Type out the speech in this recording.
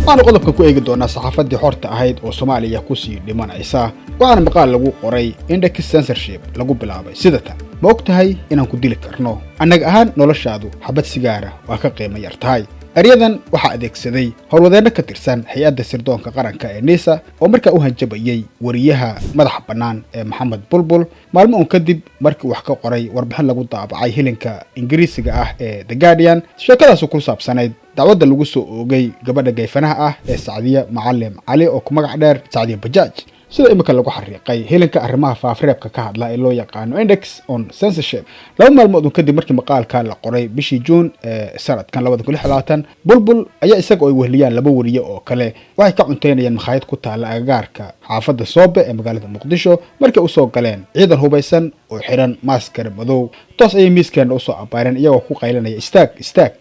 waxaana qodobka ku eegi doonaa saxaafadii xorta ahayd oo Soomaaliya ku sii dhimanaysa waxaana maqaal lagu qoray index censorship lagu bilaabay sidata ma ogtahay inaan ku dili karno annaga ahaan noloshaadu xabad sigaara waa ka qiimo yar tahay ariyadan waxa adeegsaday howlwadeena ka tirsan hay'adda sirdoonka qaranka ee NISA oo markaa u hanjabayay wariyaha madaxa bannaan ee Maxamed Bulbul maalmo kadib markii wax ka qoray warbixin lagu daabacay hilinka Ingiriisiga ah ee The Guardian sheekadaas ku saabsanayd dacwadda lagu soo oogay gabadha gayfanaha ah ee Saadiya Macallim Cali oo ku magac dheer Saadiya Bajaaj sida imika lagu xariiqay hilinka arrimaha faafareebka ka hadla ee loo yaqaan Index on Censorship laba maalmood kadib markii maqaalka la qoray bishii June sanadkan 2016 Bulbul ayaa isaga oo ay wehliyaan laba wariye oo kale waxay ka cunteynayaan makhaayad ku taala agagaarka xaafadda Soobe ee magaalada Muqdisho markay u soo galeen ciidan hubaysan oo xiran maaskar madow toos ay miiskan u soo abaareen iyagoo ku qaylinaya istaag